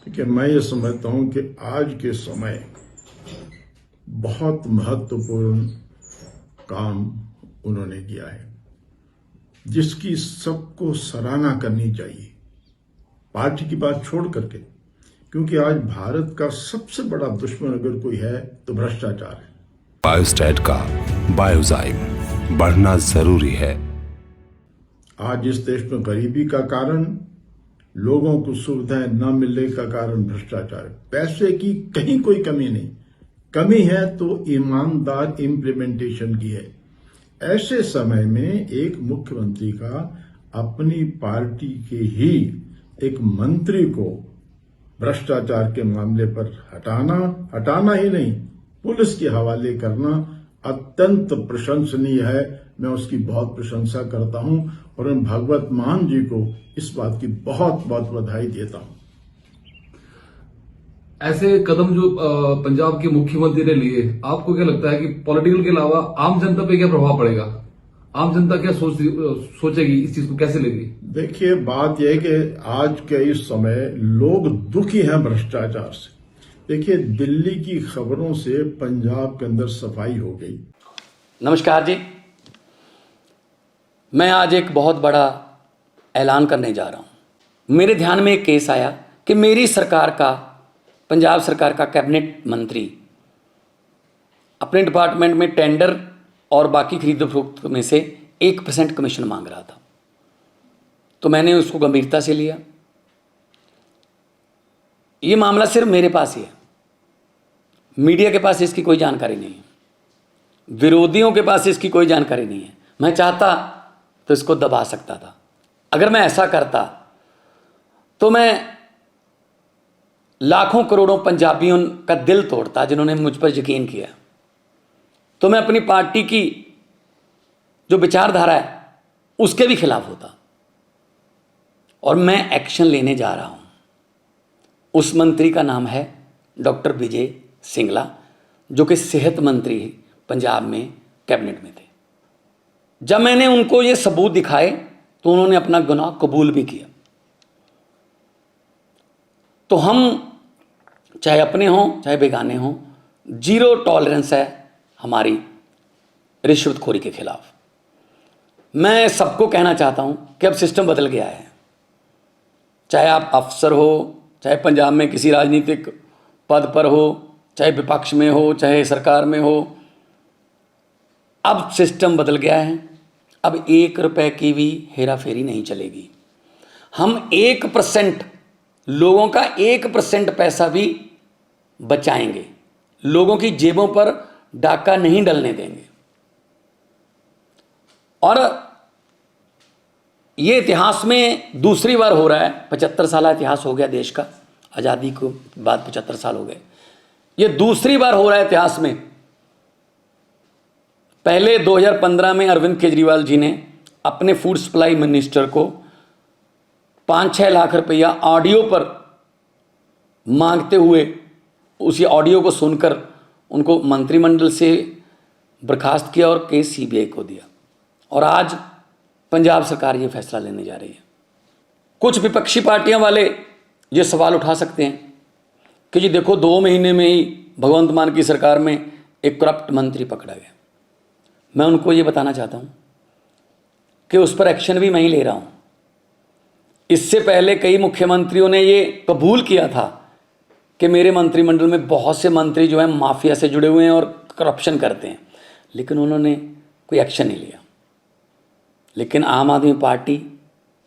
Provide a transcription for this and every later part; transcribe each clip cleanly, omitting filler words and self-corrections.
कि मैं ये समझता हूं कि आज के समय बहुत महत्वपूर्ण काम उन्होंने किया है, जिसकी सबको सराहना करनी चाहिए, पार्टी की बात छोड़ करके। क्योंकि आज भारत का सबसे बड़ा दुश्मन अगर कोई है तो भ्रष्टाचार है। बायोस्टैट का बायोजाइम बढ़ना जरूरी है। आज इस देश में गरीबी का कारण, लोगों को सुविधाएं न मिलने का कारण भ्रष्टाचार है। पैसे की कहीं कोई कमी नहीं, कमी है तो ईमानदार इम्प्लीमेंटेशन की है। ऐसे समय में एक मुख्यमंत्री का अपनी पार्टी के ही एक मंत्री को भ्रष्टाचार के मामले पर हटाना ही नहीं, पुलिस के हवाले करना अत्यंत प्रशंसनीय है। मैं उसकी बहुत प्रशंसा करता हूं और मैं भगवत मान जी को इस बात की बहुत बहुत बधाई देता हूं। ऐसे कदम जो पंजाब के मुख्यमंत्री ने लिए, आपको क्या लगता है कि पॉलिटिकल के अलावा आम जनता पे क्या प्रभाव पड़ेगा? आम जनता क्या सोचेगी, इस चीज को कैसे लेगी? देखिए, बात यह है कि आज के इस समय लोग दुखी हैं भ्रष्टाचार से। देखिए, दिल्ली की खबरों से पंजाब के अंदर सफाई हो गई। नमस्कार जी, मैं आज एक बहुत बड़ा ऐलान करने जा रहा हूं। मेरे ध्यान में एक केस आया कि मेरी सरकार का, पंजाब सरकार का कैबिनेट मंत्री अपने डिपार्टमेंट में टेंडर और बाकी खरीद फरोख्त में से 1% कमीशन मांग रहा था। तो मैंने उसको गंभीरता से लिया। ये मामला सिर्फ मेरे पास ही है, मीडिया के पास इसकी कोई जानकारी नहीं है, विरोधियों के पास इसकी कोई जानकारी नहीं है। मैं चाहता तो इसको दबा सकता था। अगर मैं ऐसा करता तो मैं लाखों करोड़ों पंजाबियों का दिल तोड़ता जिन्होंने मुझ पर यकीन किया। तो मैं अपनी पार्टी की जो विचारधारा है उसके भी खिलाफ होता। और मैं एक्शन लेने जा रहा हूं। उस मंत्री का नाम है डॉक्टर विजय सिंगला, जो कि सेहत मंत्री पंजाब में कैबिनेट में थे। जब मैंने उनको ये सबूत दिखाए तो उन्होंने अपना गुनाह कबूल भी किया। तो हम चाहे अपने हों चाहे बेगाने हों, जीरो टॉलरेंस है हमारी रिश्वतखोरी के खिलाफ। मैं सबको कहना चाहता हूं कि अब सिस्टम बदल गया है। चाहे आप अफसर हो, चाहे पंजाब में किसी राजनीतिक पद पर हो, चाहे विपक्ष में हो, चाहे सरकार में हो, अब सिस्टम बदल गया है। अब 1 रुपए की भी हेरा फेरी नहीं चलेगी। हम 1%, लोगों का 1% पैसा भी बचाएंगे। लोगों की जेबों पर डाका नहीं डलने देंगे। और ये इतिहास में दूसरी बार हो रहा है। 75 साल इतिहास हो गया देश का, आज़ादी को बाद 75 साल हो गए। ये दूसरी बार हो रहा है इतिहास में। पहले 2015 में अरविंद केजरीवाल जी ने अपने फूड सप्लाई मिनिस्टर को 5-6 लाख रुपया ऑडियो पर मांगते हुए, उसी ऑडियो को सुनकर उनको मंत्रिमंडल से बर्खास्त किया और केस सीबीआई को दिया। और आज पंजाब सरकार ये फैसला लेने जा रही है। कुछ विपक्षी पार्टियां वाले ये सवाल उठा सकते हैं कि जी देखो, 2 महीने में ही भगवंत मान की सरकार में एक करप्ट मंत्री पकड़ा गया। मैं उनको ये बताना चाहता हूं कि उस पर एक्शन भी मैं ही ले रहा हूं। इससे पहले कई मुख्यमंत्रियों ने ये कबूल किया था कि मेरे मंत्रिमंडल में बहुत से मंत्री जो हैं माफिया से जुड़े हुए हैं और करप्शन करते हैं, लेकिन उन्होंने कोई एक्शन नहीं लिया। लेकिन आम आदमी पार्टी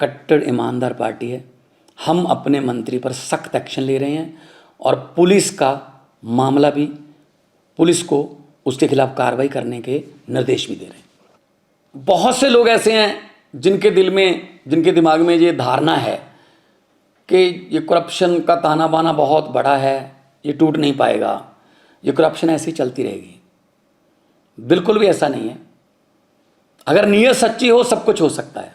कट्टर ईमानदार पार्टी है। हम अपने मंत्री पर सख्त एक्शन ले रहे हैं और पुलिस का मामला भी, पुलिस को उसके खिलाफ कार्रवाई करने के निर्देश भी दे रहे हैं। बहुत से लोग ऐसे हैं जिनके दिमाग में ये धारणा है कि ये करप्शन का ताना बाना बहुत बड़ा है, ये टूट नहीं पाएगा, ये करप्शन ऐसी चलती रहेगी। बिल्कुल भी ऐसा नहीं है। अगर नीयत सच्ची हो सब कुछ हो सकता है।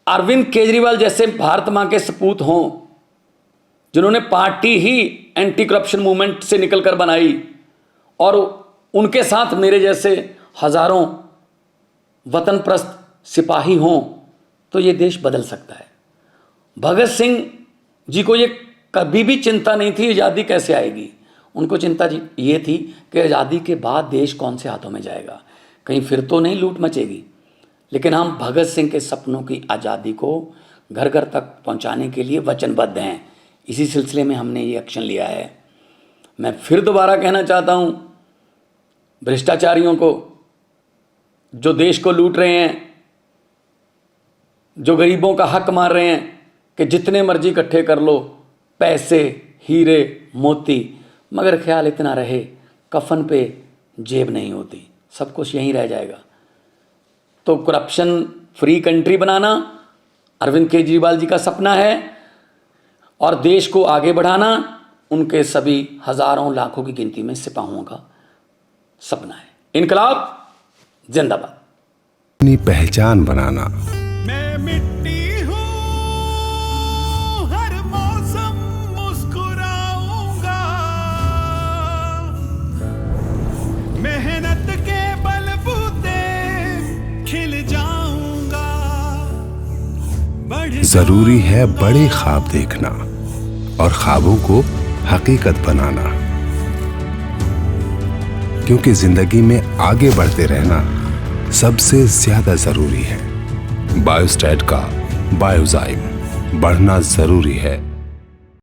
अरविंद केजरीवाल जैसे भारत मां के सपूत हों, जिन्होंने पार्टी ही एंटी करप्शन मूवमेंट से निकलकर बनाई, और उनके साथ मेरे जैसे हजारों वतनप्रस्त सिपाही हों, तो ये देश बदल सकता है। भगत सिंह जी को ये कभी भी चिंता नहीं थी आज़ादी कैसे आएगी। उनको चिंता ये थी कि आज़ादी के बाद देश कौन से हाथों में जाएगा, कहीं फिर तो नहीं लूट मचेगी। लेकिन हम भगत सिंह के सपनों की आज़ादी को घर घर तक पहुंचाने के लिए वचनबद्ध हैं। इसी सिलसिले में हमने ये एक्शन लिया है। मैं फिर दोबारा कहना चाहता हूँ भ्रष्टाचारियों को, जो देश को लूट रहे हैं, जो गरीबों का हक मार रहे हैं कि जितने मर्जी इकट्ठे कर लो पैसे, हीरे, मोती, मगर ख्याल इतना रहे कफन पे जेब नहीं होती, सब कुछ यहीं रह जाएगा। तो करप्शन फ्री कंट्री बनाना अरविंद केजरीवाल जी का सपना है और देश को आगे बढ़ाना उनके सभी हजारों लाखों की गिनती में सिपाहियों का सपना है। इनकलाब जिंदाबाद। अपनी पहचान बनाना, मैं मिट्टी हूँ, हर मौसम मुस्कुराऊंगा, मेहनत के बलबूते खिल जाऊंगा। जरूरी है बड़े ख्वाब देखना और ख्वाबों को हकीकत बनाना, क्योंकि जिंदगी में आगे बढ़ते रहना सबसे ज्यादा जरूरी है। बायोस्टैट का बायोजाइम, बढ़ना जरूरी है।